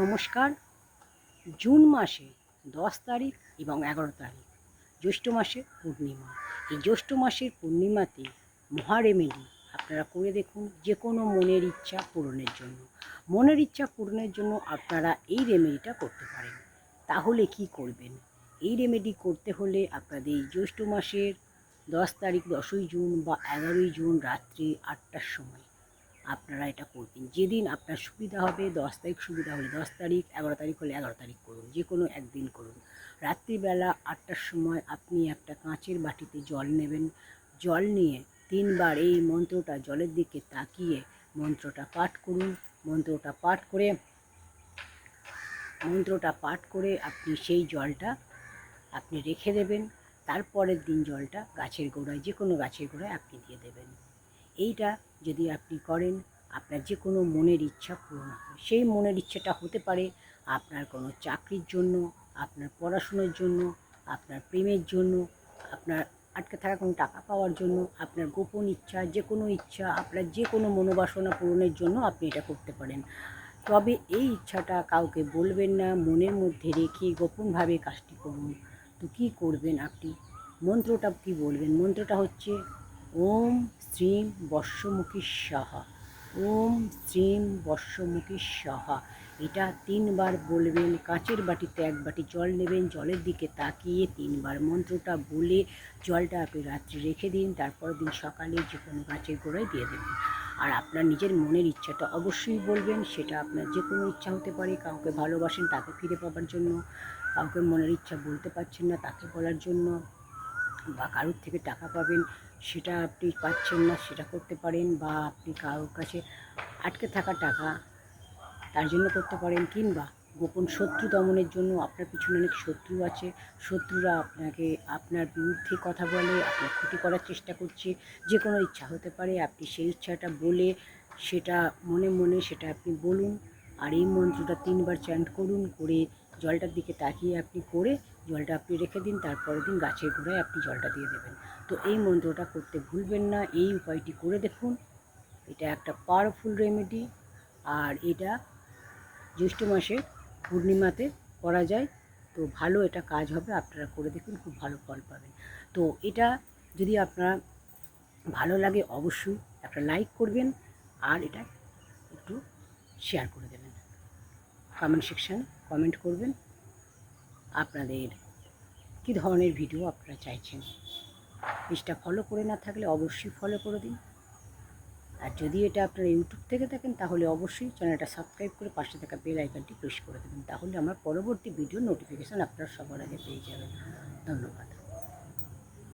নমস্কার। জুন মাসে 10 তারিখ এবং 11 তারিখ জ্যৈষ্ঠ মাসের পূর্ণিমা। এই জ্যৈষ্ঠ মাসের পূর্ণিমাতে মহা রেমেডি আপনারা করে দেখুন, যে কোনো মনের ইচ্ছা পূরণের জন্য। মনের ইচ্ছা পূরণের জন্য আপনারা এই রেমেডিটা করতে পারেন। তাহলে কি করবেন? এই রেমেডি করতে হলে আপনাদের এই জ্যৈষ্ঠ মাসের 10 তারিখ, 10ই জুন বা 11ই জুন রাত্রি 8টার সময় আপনারা এটা করবেন। যেদিন আপনার সুবিধা হবে, 10 তারিখ সুবিধা হলে 10 তারিখ, 11 তারিখ হলে 11 তারিখ করুন, যে কোনো একদিন করুন। রাত্রিবেলা 8টার সময় আপনি একটা কাঁচের বাটিতে জল নেবেন। জল নিয়ে 3বার এই মন্ত্রটা জলের দিকে তাকিয়ে মন্ত্রটা পাঠ করুন। মন্ত্রটা পাঠ করে আপনি সেই জলটা আপনি রেখে দেবেন। তারপরের দিন জলটা গাছের গোড়ায়, যে কোনো গাছের গোড়ায় আপনি দিয়ে দেবেন। এইটা যদি আপনি করেন, আপনার যে কোনো মনের ইচ্ছা পূরণ হবে। সেই মনের ইচ্ছাটা হতে পারে আপনার কোনো চাকরির জন্য, আপনার পড়াশুনোর জন্য, আপনার প্রেমের জন্য, আপনার আটকে থাকা কোনো টাকা পাওয়ার জন্য, আপনার গোপন ইচ্ছা, যে কোনো ইচ্ছা, আপনার যে কোনো মনোবাসনা পূরণের জন্য আপনি এটা করতে পারেন। তবে এই ইচ্ছাটা কাউকে বলবেন না, মনের মধ্যে রেখে গোপনভাবে কাজটি করুন। তো কী করবেন আপনি? মন্ত্রটা কি বলবেন? মন্ত্রটা হচ্ছে ওম শ্রীম বর্ষমুখী স্বাহা। ওম শ্রীম বর্ষমুখী স্বাহা। এটা 3বার বলবেন। কাঁচের বাটিতে 1 বাটি জল নেবেন, জলের দিকে তাকিয়ে 3বার মন্ত্রটা বলে জলটা আপনি রাত্রে রেখে দিন। তারপর দিন সকালে যে কোনো গাছের গোড়ায় দিয়ে দেবেন। আর আপনার নিজের মনের ইচ্ছাটা অবশ্যই বলবেন। সেটা আপনার যে কোনো ইচ্ছা হতে পারে। কাউকে ভালোবাসেন তাকে ফিরে পাবার জন্য, কাউকে মনের ইচ্ছা বলতে পারছেন না তাকে বলার জন্য, বা কারোর থেকে টাকা পাবেন সেটা আপনি পাচ্ছেন না সেটা করতে পারেন, বা আপনি কারোর কাছে আটকে থাকা টাকা তার জন্য করতে পারেন, কিংবা গোপন শত্রু দমনের জন্য। আপনার পিছনে অনেক শত্রু আছে, শত্রুরা আপনাকে আপনার বিরুদ্ধে কথা বলে, আপনার ক্ষতি করার চেষ্টা করছে। যে কোনো ইচ্ছা হতে পারে। আপনি সেই ইচ্ছাটা বলে সেটা মনে মনে সেটা আপনি বলুন। আর এই মন্ত্রটা 3বার চ্যান্ট করুন, করে জলটার দিকে তাকিয়ে আপনি করে জলটা আপনি রেখে দিন। তারপরের দিন গাছের গোড়ায় আপনি জলটা দিয়ে দেবেন। তো এই মন্ত্রটা করতে ভুলবেন না। এই উপায়টি করে দেখুন। এটা একটা পাওয়ারফুল রেমেডি। আর এটা জ্যৈষ্ঠ মাসে পূর্ণিমাতে করা যায়। তো ভালো এটা কাজ হবে। আপনারা করে দেখুন, খুব ভালো ফল পাবেন। তো এটা যদি আপনার ভালো লাগে অবশ্যই একটা লাইক করবেন, আর এটা একটু শেয়ার করে দেবেন। কমেন্ট সেকশানে কমেন্ট করবেন আপনাদের কী ধরনের ভিডিও আপনারা চাইছেন। পেজটা ফলো করে না থাকলে অবশ্যই ফলো করে দিন। আর যদি এটা আপনারা ইউটিউব থেকে থাকেন তাহলে অবশ্যই চ্যানেলটা সাবস্ক্রাইব করে পাশে থাকা বেল আইকনটি প্রেস করে দেবেন। তাহলে আমার পরবর্তী ভিডিও নোটিফিকেশান আপনারা সবার আগে পেয়ে যাবেন। ধন্যবাদ।